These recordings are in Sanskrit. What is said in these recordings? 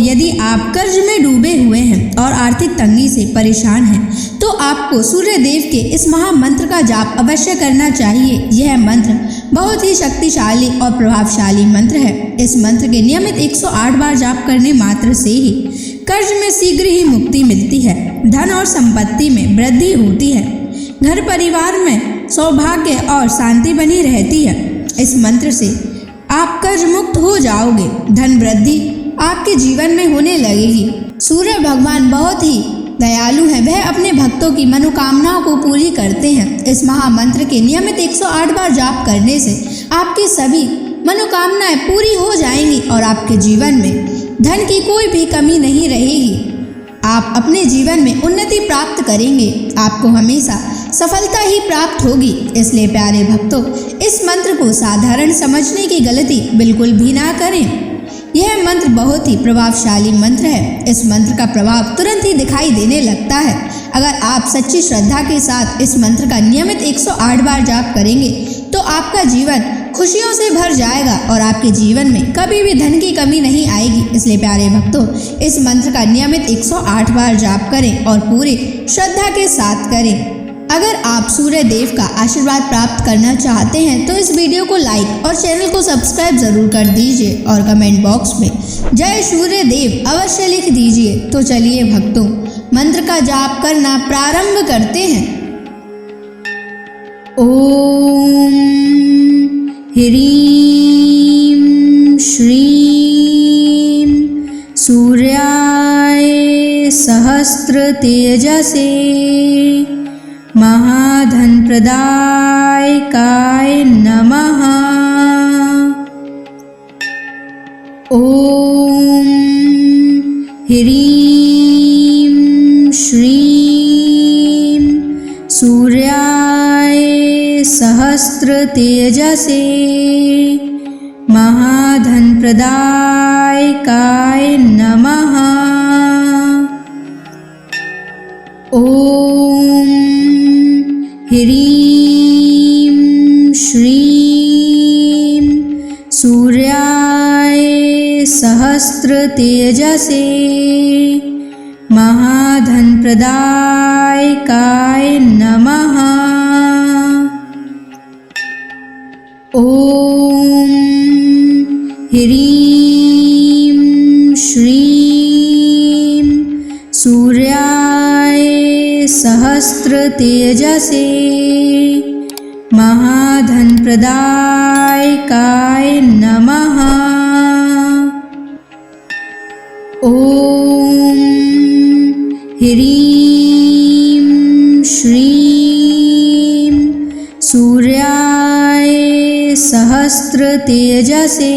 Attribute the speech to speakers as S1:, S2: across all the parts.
S1: यदि आप कर्ज में डूबे हुए हैं और आर्थिक तंगी से परेशान हैं, तो आपको सूर्य देव के इस महामंत्र का जाप अवश्य करना चाहिए। यह मंत्र बहुत ही शक्तिशाली और प्रभावशाली मंत्र है। इस मंत्र के नियमित 108 बार जाप करने मात्र से ही कर्ज में शीघ्र ही मुक्ति मिलती है, धन और संपत्ति में वृद्धि होती है, घर परिवार में सौभाग्य और शांति बनी रहती है। इस मंत्र से आप कर्ज मुक्त हो जाओगे, धन वृद्धि आपके जीवन में होने लगेगी। सूर्य भगवान बहुत ही दयालु हैं, वह अपने भक्तों की मनोकामनाओं को पूरी करते हैं। इस महामंत्र के नियमित 108 बार जाप करने से आपकी सभी मनोकामनाएं पूरी हो जाएंगी और आपके जीवन में धन की कोई भी कमी नहीं रहेगी। आप अपने जीवन में उन्नति प्राप्त करेंगे, आपको हमेशा सफलता ही प्राप्त होगी। इसलिए प्यारे भक्तों, इस मंत्र को साधारण समझने की गलती बिल्कुल भी ना करें। यह मंत्र बहुत ही प्रभावशाली मंत्र है। इस मंत्र का प्रभाव तुरंत ही दिखाई देने लगता है। अगर आप सच्ची श्रद्धा के साथ इस मंत्र का नियमित 108 बार जाप करेंगे तो आपका जीवन खुशियों से भर जाएगा और आपके जीवन में कभी भी धन की कमी नहीं आएगी। इसलिए प्यारे भक्तों, इस मंत्र का नियमित 108 बार जाप करें और पूरी श्रद्धा के साथ करें। अगर आप सूर्य देव का आशीर्वाद प्राप्त करना चाहते हैं तो इस वीडियो को लाइक और चैनल को सब्सक्राइब जरूर कर दीजिए और कमेंट बॉक्स में जय सूर्य देव अवश्य लिख दीजिए। तो चलिए भक्तों, मंत्र का जाप करना प्रारंभ करते हैं। ओम ह्रीं श्रीं सूर्याय सहस्र तेजसे महाधन प्रदायकाय नमः। ओम ह्रीं श्रीं सूर्याय सहस्र तेजसे महाधन प्रदायकाय नमः। ओम ह्रीं श्रीं सूर्याय सहस्र तेजसे महाधन प्रदायकाय नमः। ओम ह्रीं श्रीं सूर्याय सहस्र तेजसे महाधन प्रदायकाय नमः। ओम ह्रीं श्रीं सूर्याय सहस्र तेजसे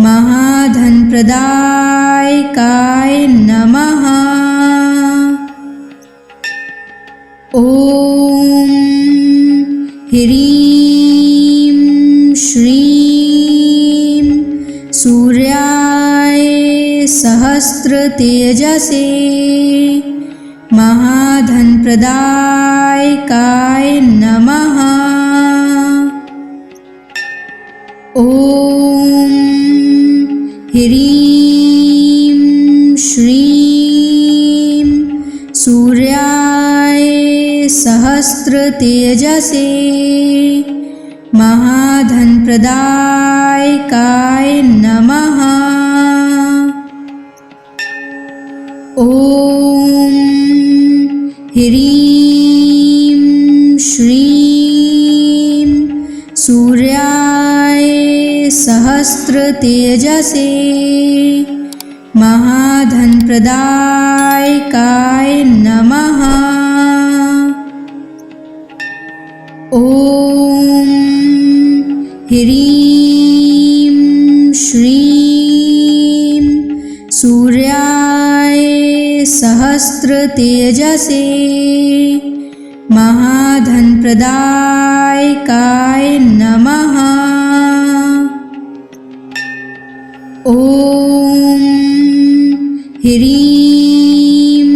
S1: महाधन प्रदायकाय नमः। ओम ह्रीं श्रीं सूर्याय सहस्र तेजसे महाधन प्रदायकाय नमः। ओम ह्रीं श्रीं सूर्याय सहस्र तेजसे महाधन प्रदायकाय नमः। ओम ह्रीं श्रीं सूर्याय सहस्र तेजसे महाधन प्रदायकाय नमः। ओम ह्रीं श्रीं सूर्याय सहस्र तेजसे महाधन प्रदायकाय नमः। ओम ह्रीं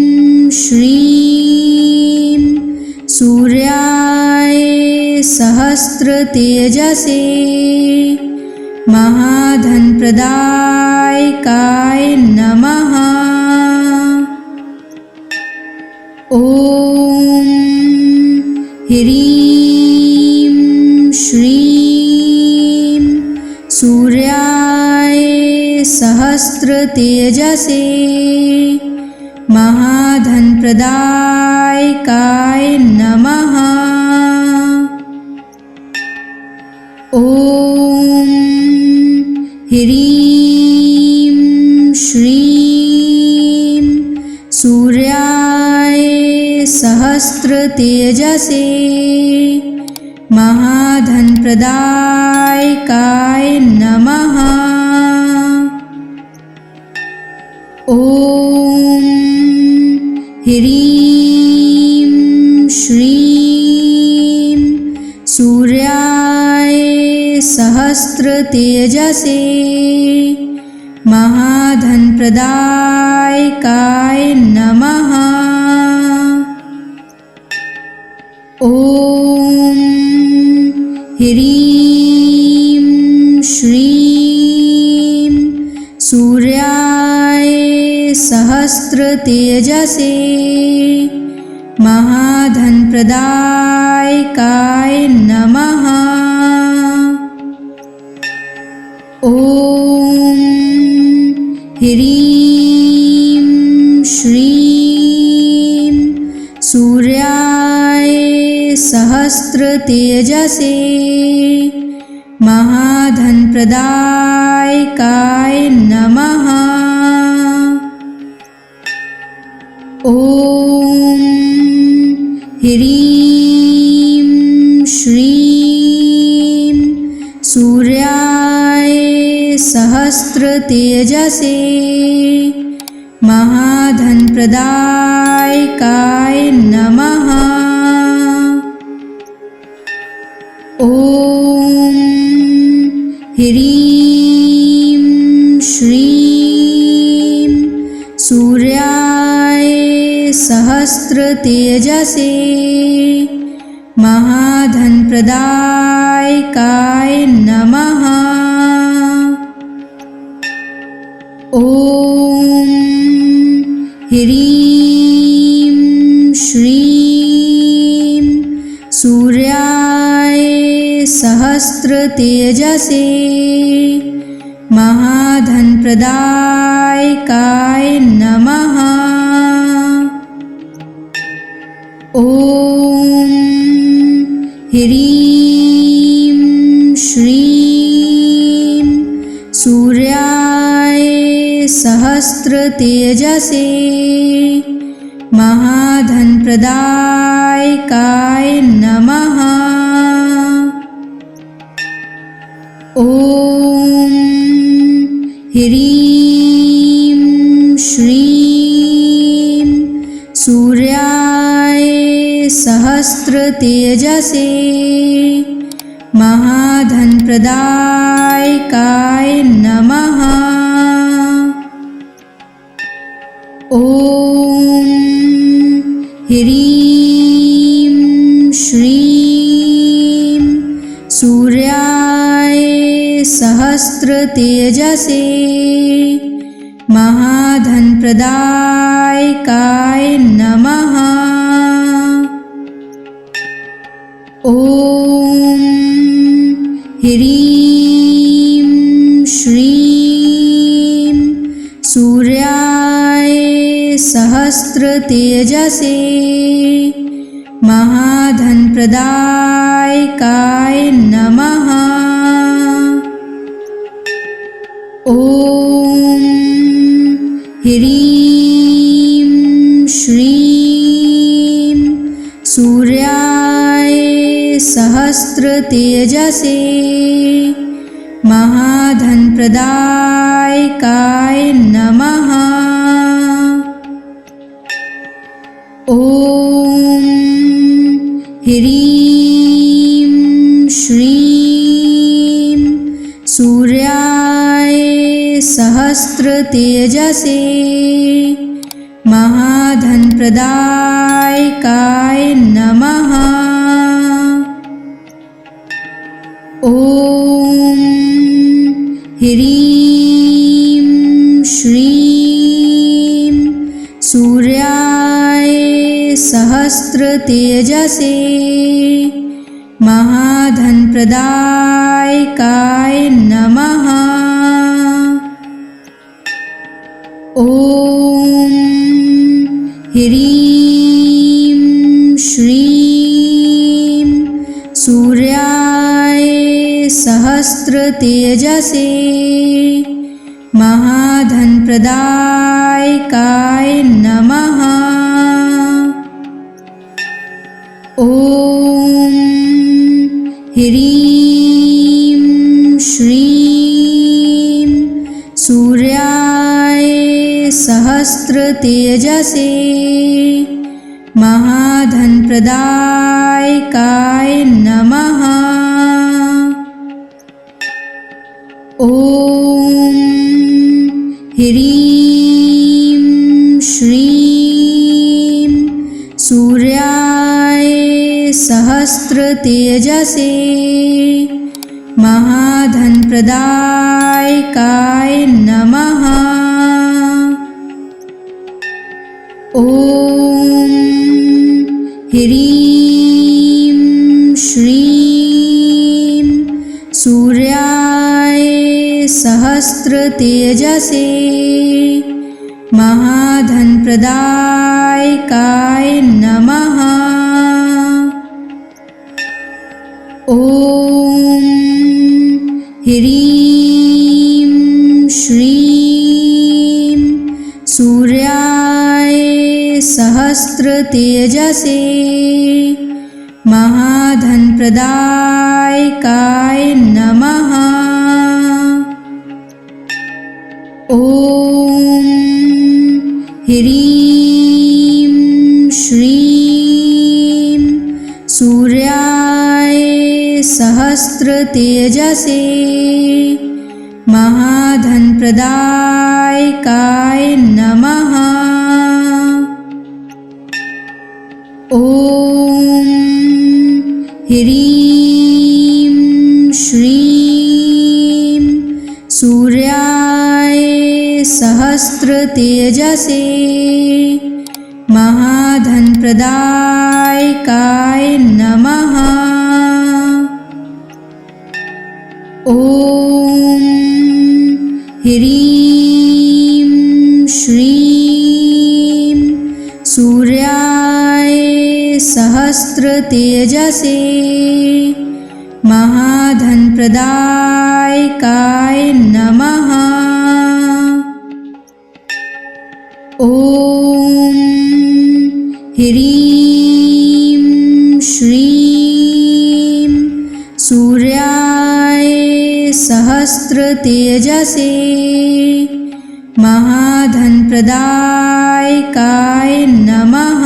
S1: श्रीं सूर्याय सहस्र तेजसे महाधनप्रदायकाय नमः। ॐ ह्रीं श्रीं सूर्याय सहस्रतेजसे महाधनप्रदायकाय नमः। ॐ ह्रीं श्रीं सूर्याय सहस्रतेजसे महाधनप्रदायकाय नमः। ॐ ह्रीं श्रीं सूर्याय सहस्रतेजसे महाधनप्रदायकाय नमः। ॐ ह्रीं श्रीं सूर्याय सहस्रतेजसे महाधनप्रदायकाय नमः। ॐ ह्रीं श्रीं सूर्याय सहस्रतेजसे महाधनप्रदायकाय नमः। ॐ ह्रीं श्रीं सूर्याय सहस्रतेजसे महाधनप्रदायकाय नमः। ॐ ह्रीं श्रीं सूर्याय सहस्रतेजसे महाधनप्रदायकाय नमः। ॐ ह्रीं श्रीं सूर्याय सहस्रतेजसे महाधनप्रदायकाय नमः। ॐ ह्रीं श्रीं सूर्याय सहस्रतेजसे महाधनप्रदायकाय नमः। ॐ ह्रीं श्रीं सूर्याय सहस्रतेजसे महाधनप्रदायकाय नमः। ॐ ह्रीं श्रीं सूर्याय सहस्रतेजसे महाधनप्रदायकाय नमः। ॐ ह्रीं श्रीं सूर्याय सहस्रतेजसे महाधनप्रदायकाय नमः। ॐ ह्रीं श्रीं सूर्याय सहस्रतेजसे महाधनप्रदायकाय नमः। ॐ ह्रीं श्रीं सूर्याय सहस्रतेजसे महाधनप्रदायकाय नमः। ॐ ह्रीं श्रीं सूर्याय सहस्रतेजसे महाधनप्रदायकाय नमः। ॐ ह्रीं श्रीं सूर्याय सहस्रतेजसे महाधनप्रदायकाय नमः। ॐ ह्रीं श्रीं सूर्याय सहस्रतेजसे महाधनप्रदायकाय नमः। ॐ ह्रीं श्रीं सूर्याय सहस्रतेजसे महाधनप्रदायकाय नमः। ॐ ह्रीं श्रीं सूर्याय सहस्रतेजसे महाधनप्रदायकाय नमः। ॐ ह्रीं श्रीं सूर्याय सहस्रतेजसे महाधनप्रदायकाय नमः। ॐ ह्रीं श्रीं सूर्याय सहस्रतेजसे महाधनप्रदायकाय नमः। ॐ ह्रीं श्रीं सूर्याय सहस्रतेजसे महाधनप्रदायकाय नमः। ॐ ह्रीं श्रीं सूर्याय सहस्रतेजसे महाधनप्रदायकाय नमः। ॐ ह्रीं श्रीं सूर्याय सहस्रतेजसे महाधनप्रदायकाय नमः।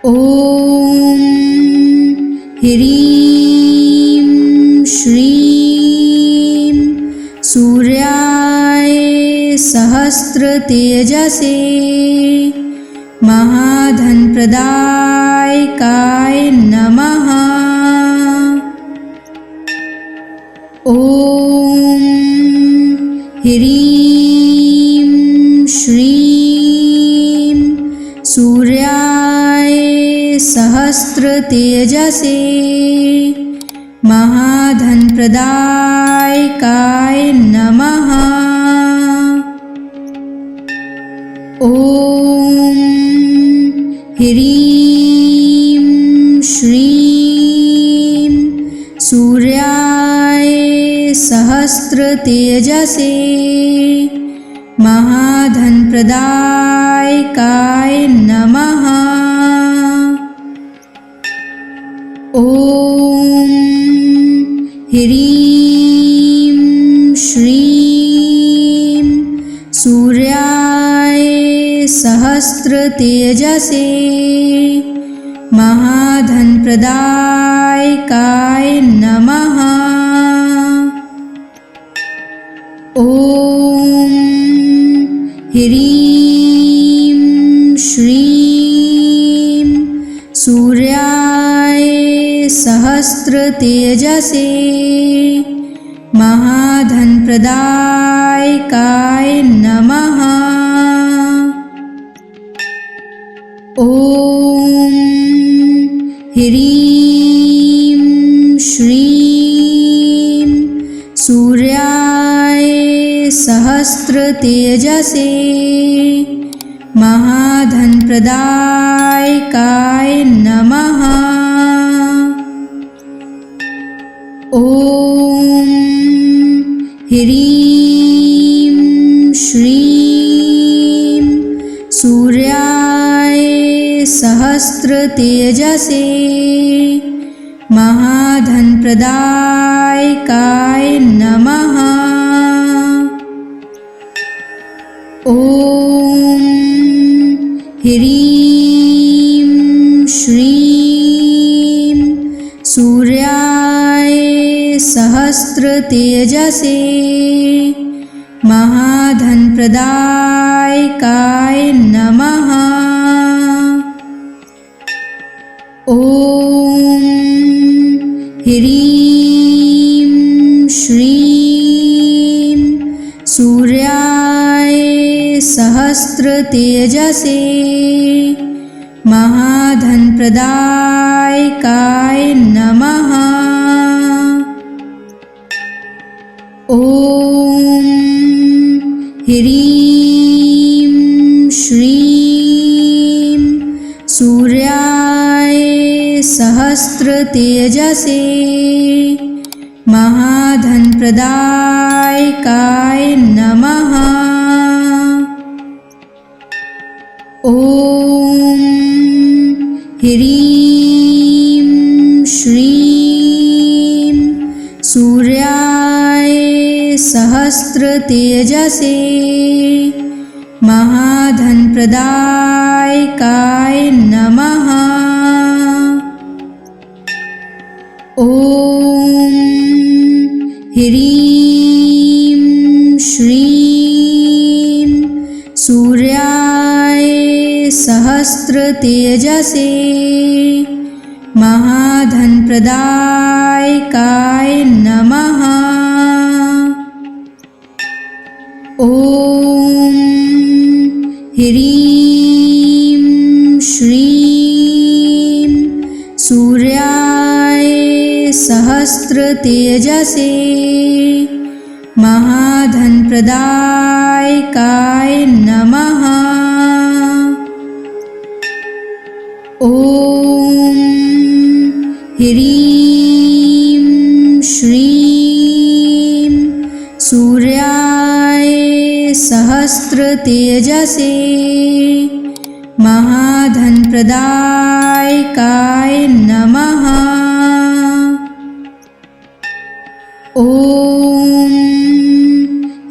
S1: ॐ ह्रीं श्रीं सूर्याय सहस्रतेजसे महाधनप्रदायकाय नमः। ॐ ह्रीं श्रीं सूर्याय सहस्रतेजसे महाधनप्रदायकाय नमः। ॐ ह्रीं श्रीं सूर्याय सहस्रतेजसे महाधनप्रदायकाय नमः। ॐ ह्रीं श्रीं सूर्याय सहस्रतेजसे महाधनप्रदायकाय नमः। ॐ ह्रीं श्रीं सूर्याय सहस्त्रतेजसे महाधनप्रदायकाय नमः। ॐ ह्रीं श्रीं सूर्याय सहस्त्रतेजसे महाधनप्रदायकाय नमः। ॐ ह्रीं श्रीं सूर्याय सहस्त्रतेजसे महाधनप्रदायकाय नमः। ॐ ह्रीं श्रीं सूर्याय सहस्त्रतेजसे महाधनप्रदायकाय नमः। ॐ ह्रीं श्रीं सूर्याय सहस्त्रतेजसे महाधनप्रदायकाय नमः। ॐ ह्रीं श्रीं सूर्याय सहस्त्रतेजसे महाधनप्रदायकाय नमः। ॐ ह्रीं श्रीं सूर्याय सहस्त्रतेजसे महाधनप्रदायकाय नमः। ॐ ह्रीं श्रीं सूर्याय सहस्त्रतेजसे महाधनप्रदायकाय नमः। ॐ ह्रीं श्रीं सूर्याय सहस्त्रतेजसे महाधनप्रदायकाय नमः। ॐ ह्रीं श्रीं सूर्याय सहस्त्रतेजसे महाधनप्रदायकाय नमः। ॐ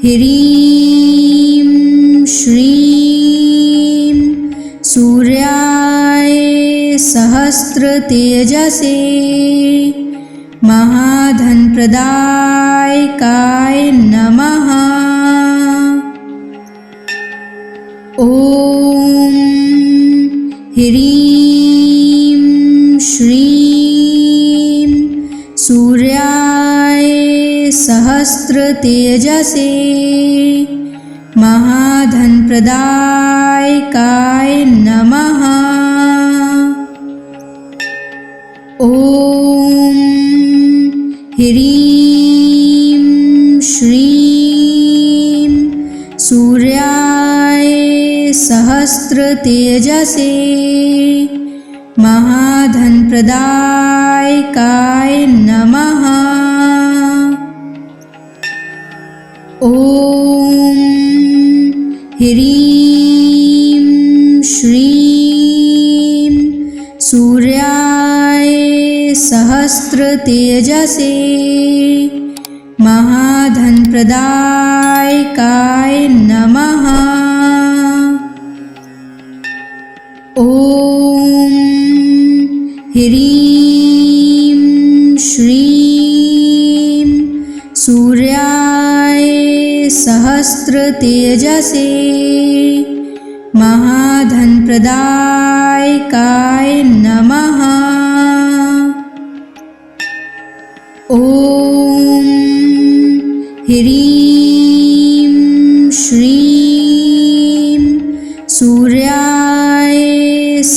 S1: ह्रीं श्रीं सूर्याय सहस्त्रतेजसे महाधनप्रदायकाय नमः। ॐ ह्रीं श्रीं सूर्याय सहस्त्रतेजसे महाधनप्रदायकाय नमः। ॐ ह्रीं श्रीं सूर्याय सहस्त्रतेजसे महाधनप्रदायकाय नमः। ॐ ह्रीं श्रीं सूर्याय सहस्त्रतेजसे महाधनप्रदायकाय नमः। ॐ ह्रीं श्रीं सूर्याय सहस्त्रतेजसे महाधनप्रदायकाय नमः।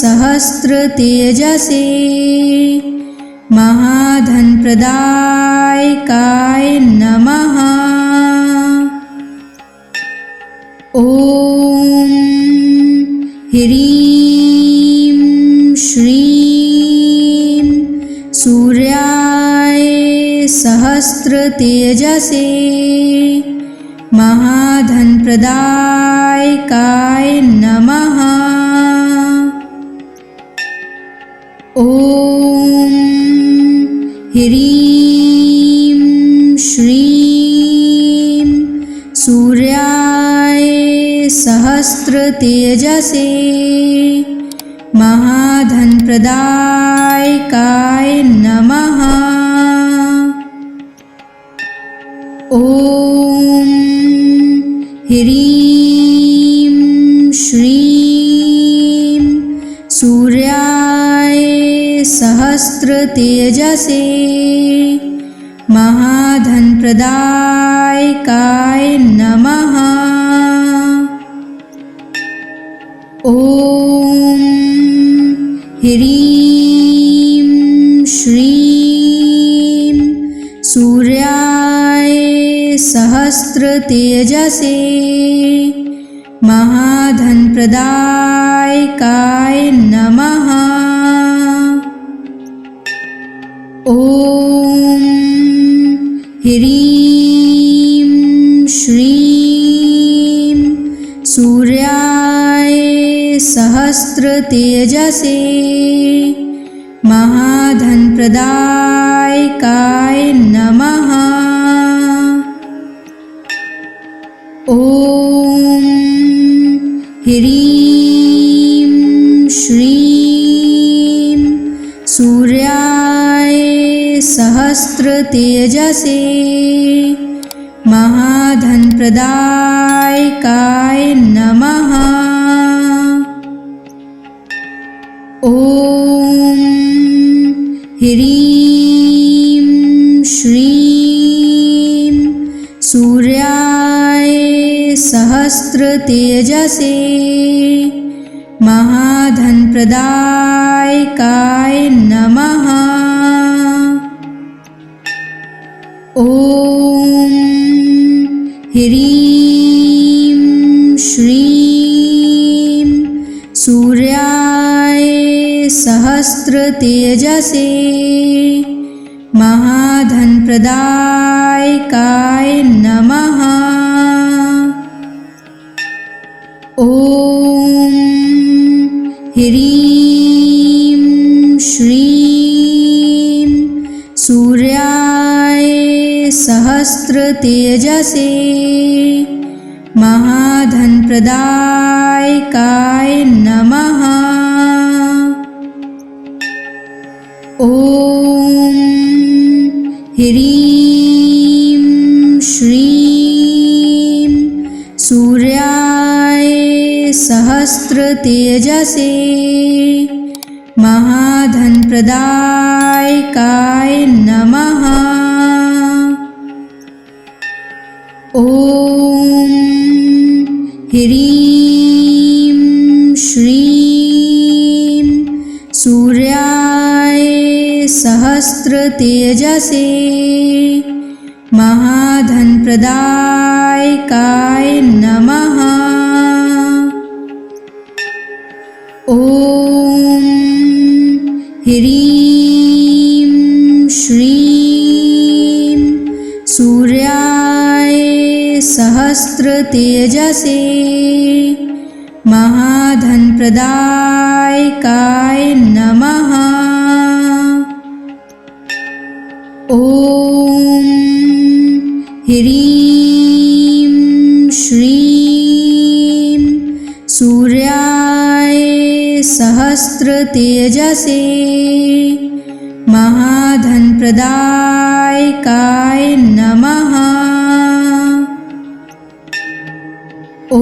S1: सहस्रतेजसे महाधनप्रदायकाय नमः। ॐ ह्रीं श्रीं सूर्याय सहस्रतेजसे महाधनप्रदायकाय नमः। ॐ ह्रीं श्रीं सूर्याय सहस्रतेजसे महाधनप्रदायकाय नमः। ॐ ह्रीं श्रीं सूर्याय सहस्रतेजसे महाधनप्रदायकाय नमः। ॐ ह्रीं श्रीं सूर्याय सहस्रतेजसे महाधनप्रदायकाय नमः। ॐ ह्रीं श्रीं सूर्याय सहस्रतेजसे महाधनप्रदायकाय नमः। ॐ ह्रीं श्रीं सूर्याय सहस्रतेजसे महाधनप्रदायकाय नमः। ॐ ह्रीं श्रीं सूर्याय सहस्रतेजसे महाधनप्रदायकाय नमः। ॐ ह्रीं श्रीं सूर्याय सहस्रतेजसे महाधनप्रदायकाय नमः। ॐ ह्रीं श्रीं सूर्याय सहस्रतेजसे महाधनप्रदायकाय नमः। ॐ ह्रीं श्रीं सूर्याय सहस्रतेजसे महाधनप्रदायकाय नमः। ॐ ह्रीं श्रीं सूर्याय सहस्रतेजसे महाधनप्रदायकाय नमः। ॐ ह्रीं श्रीं सूर्याय सहस्रतेजसे महाधनप्रदायकाय नमः। ॐ ह्रीं श्रीं सूर्याय सहस्रतेजसे महाधनप्रदायकाय नमः। ॐ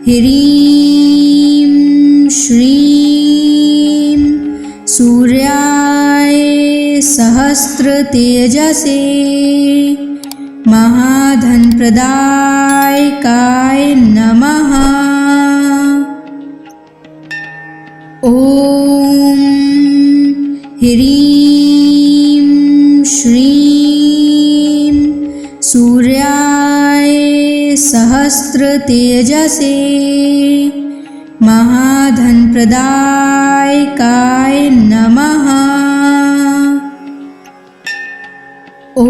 S1: ह्रीं श्रीं सूर्याय सहस्रतेजसे महाधनप्रदायकाय नमः। ॐ ह्रीं श्रीं सूर्याय सहस्रतेजसे महाधनप्रदायकाय नमः। ॐ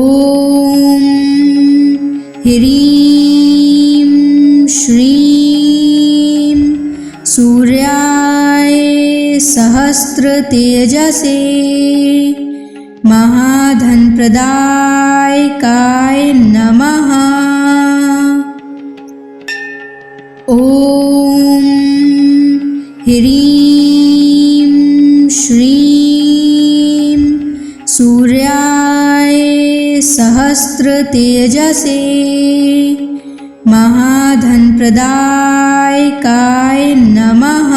S1: ह्रीं श्रीं सूर्याय सहस्रतेजसे महाधनप्रदायकाय नमः। ॐ ह्रीं श्रीं सूर्याय सहस्रतेजसे महाधनप्रदायकाय नमः।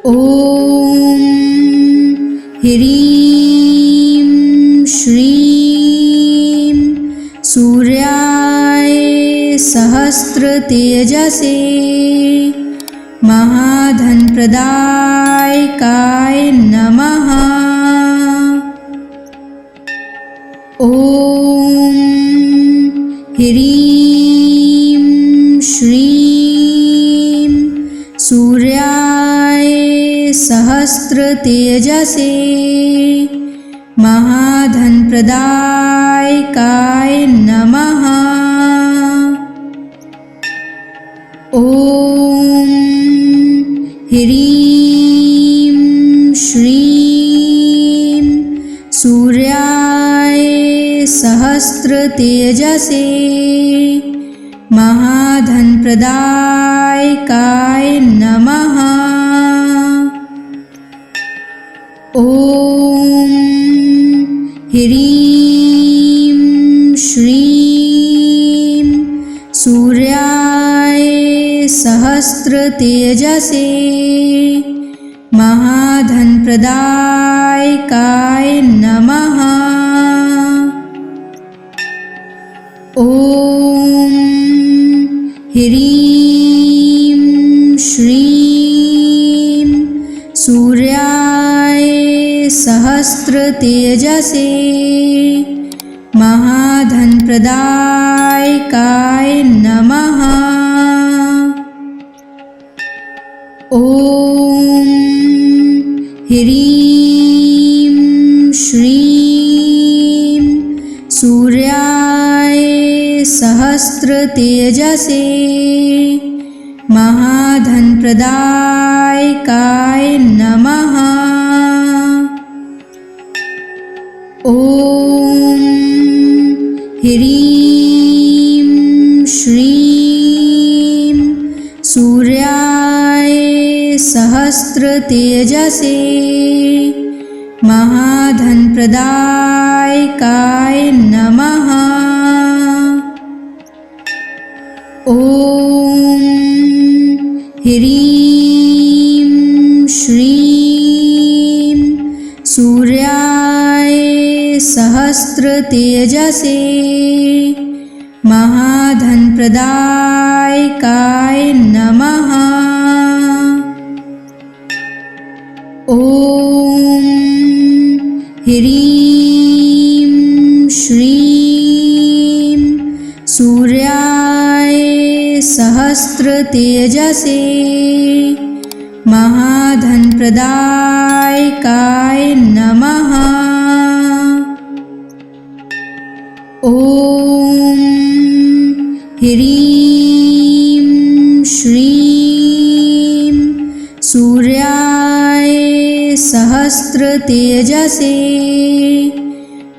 S1: ॐ ह्रीं श्रीं सूर्याय सहस्रतेजसे महाधनप्रदायकाय नमः। ॐ ह्रीं श्रीं सूर्याय सहस्रतेजसे महाधनप्रदायकाय नमः। ॐ ह्रीं श्रीं सूर्याय सहस्रतेजसे महाधनप्रदायकाय नमः। ॐ ह्रीं श्रीं सूर्याय सहस्रतेजसे महाधनप्रदायकाय नमः। ॐ ह्रीं श्रीं सूर्याय सहस्रतेजसे महाधनप्रदायकाय नमः। ॐ ह्रीं श्रीं सूर्याय सहस्रतेजसे महाधनप्रदायकाय नमः। ॐ ह्रीं श्रीं सूर्याय सहस्रतेजसे महाधनप्रदायकाय नमः। ॐ ह्रीं श्रीं सूर्याय सहस्रतेजसे महाधनप्रदायकाय नमः। ॐ ह्रीं श्रीं सूर्याय सहस्रतेजसे महाधनप्रदायकाय नमः। ॐ ह्रीं श्रीं सूर्याय सहस्रतेजसे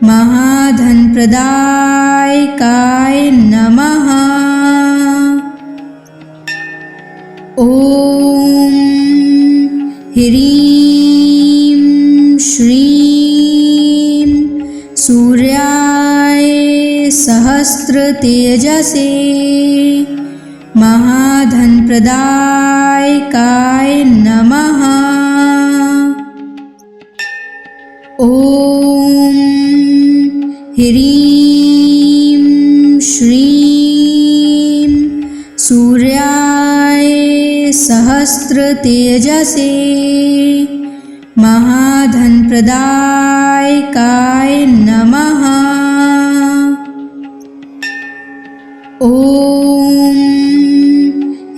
S1: महाधनप्रदायकाय नमः। ॐ ह्रीं श्रीं सूर्याय सहस्रतेजसे महाधनप्रदायकाय नमः। ॐ ह्रीं श्रीं सूर्याय सहस्रतेजसे महाधनप्रदायकाय नमः। ॐ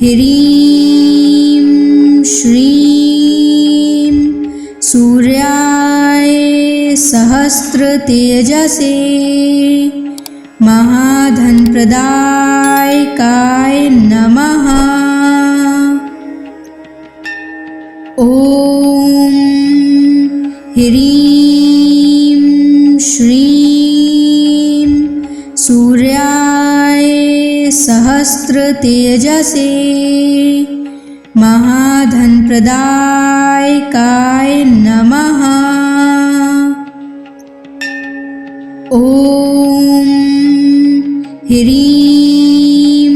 S1: ह्रीं श्रीं सूर्याय सहस्रतेजसे महाधनप्रदायकाय नमः। ॐ ह्रीं श्रीं सूर्याय सहस्रतेजसे महाधनप्रदायकाय नमः। ॐ ह्रीं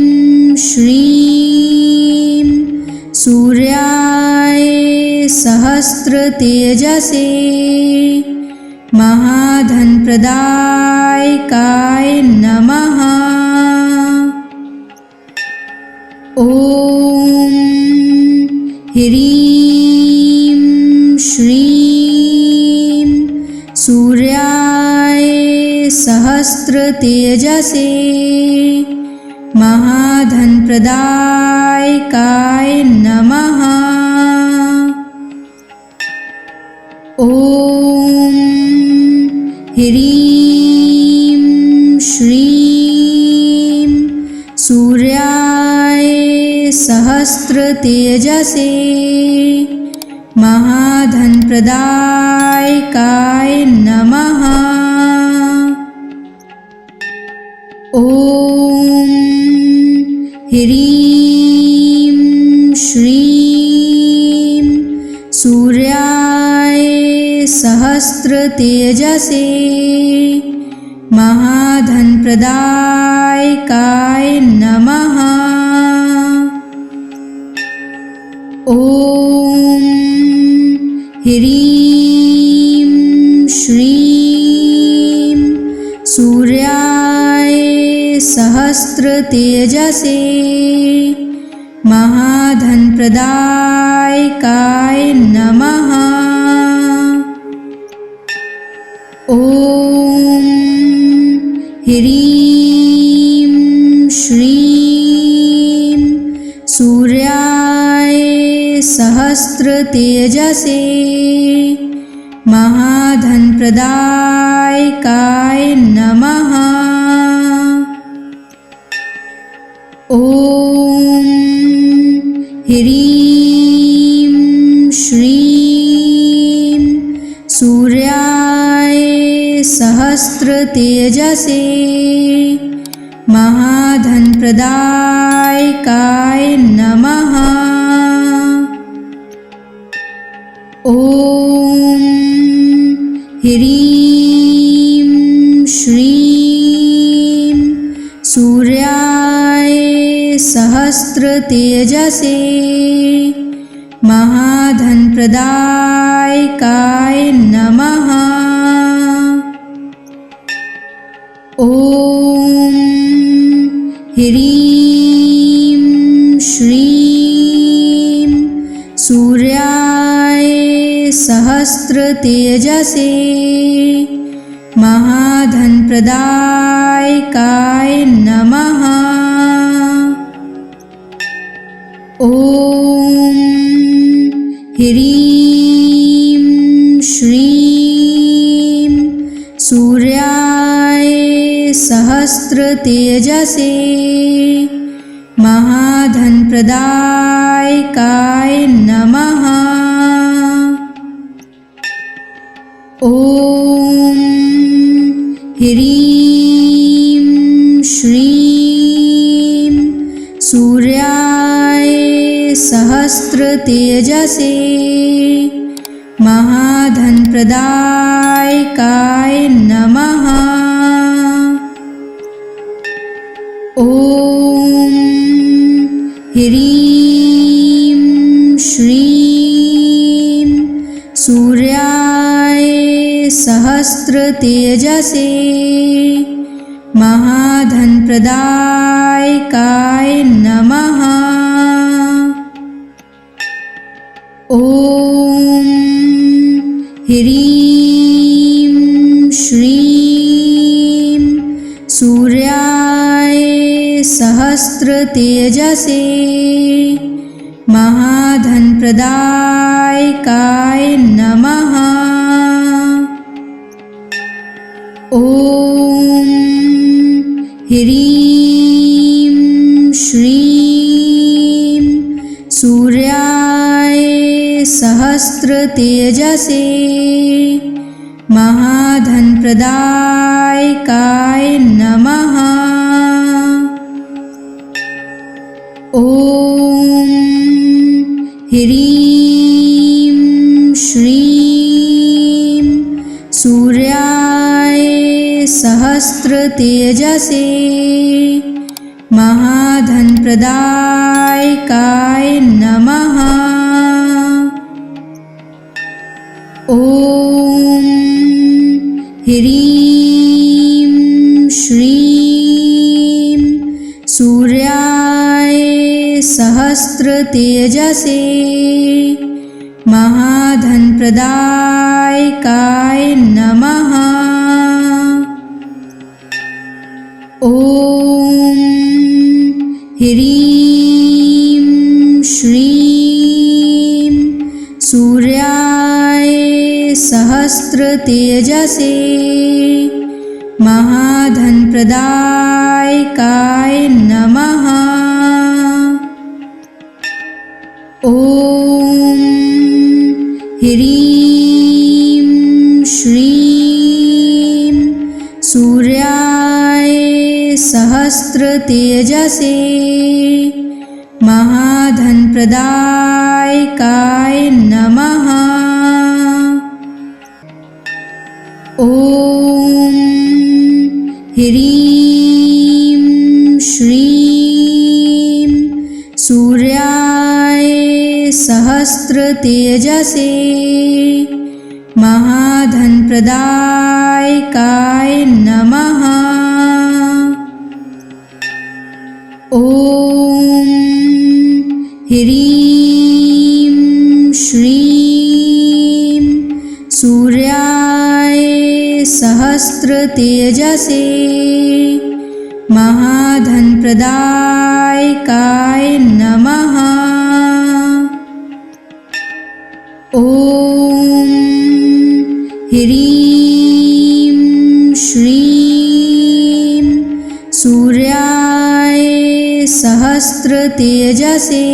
S1: श्रीं सूर्याय सहस्रतेजसे महाधनप्रदायकाय नमः। ॐ ह्रीं श्रीं सूर्याय सहस्रतेजसे महाधनप्रदायकाय नमः। ॐ ह्रीं श्रीं सूर्याय सहस्रतेजसे महाधनप्रदायकाय नमः। ॐ ह्रीं श्रीं सूर्याय सहस्रतेजसे महाधनप्रदायकाय नमः। ॐ ह्रीं श्रीं सूर्याय सहस्रतेजसे महाधनप्रदायकाय नमः। ॐ ह्रीं श्रीं सूर्याय सहस्रतेजसे महाधनप्रदायकाय नमः। ॐ ह्रीं श्रीं सूर्याय सहस्रतेजसे महाधनप्रदायकाय नमः। ॐ ह्रीं श्रीं सूर्याय सहस्रतेजसे महाधनप्रदायकाय नमः। ॐ ह्रीं श्रीं सूर्याय सहस्रतेजसे महाधनप्रदायकाय नमः। ॐ ह्रीं श्रीं सूर्याय सहस्रतेजसे महाधनप्रदायकाय नमः। ॐ ह्रीं श्रीं सूर्याय सहस्रतेजसे महाधनप्रदायकाय नमः। ॐ ह्रीं श्रीं सूर्याय सहस्रतेजसे महाधनप्रदायकाय नमः। ॐ ह्रीं श्रीं सूर्याय सहस्रतेजसे महाधनप्रदायकाय नमः। ॐ ह्रीं श्रीं सूर्याय सहस्रतेजसे महाधनप्रदायकाय नमः। ॐ ह्रीं श्रीं सूर्याय सहस्रतेजसे महाधनप्रदायकाय नमः। ॐ ह्रीं श्रीं सूर्याय सहस्रतेजसे महाधनप्रदायकाय नमः। ॐ ह्रीं श्रीं सूर्याय सहस्रतेजसे महाधनप्रदायकाय नमः। ॐ ह्रीं श्रीं सूर्याय सहस्रतेजसे महाधनप्रदायकाय नमः। ॐ ह्रीं श्रीं सूर्याय सहस्रतेजसे महाधनप्रदायकाय नमः। ॐ ह्रीं श्रीं सूर्याय सहस्रतेजसे महाधनप्रदायकाय नमः। ॐ ह्रीं श्रीं सूर्याय सहस्रतेजसे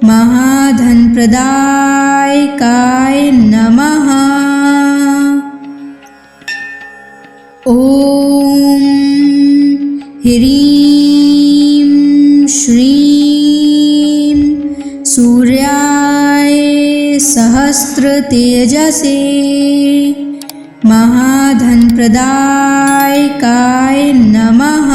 S1: महाधनप्रदायकाय नमः। ॐ ह्रीं श्रीं सूर्याय सहस्रतेजसे महाधनप्रदायकाय नमः।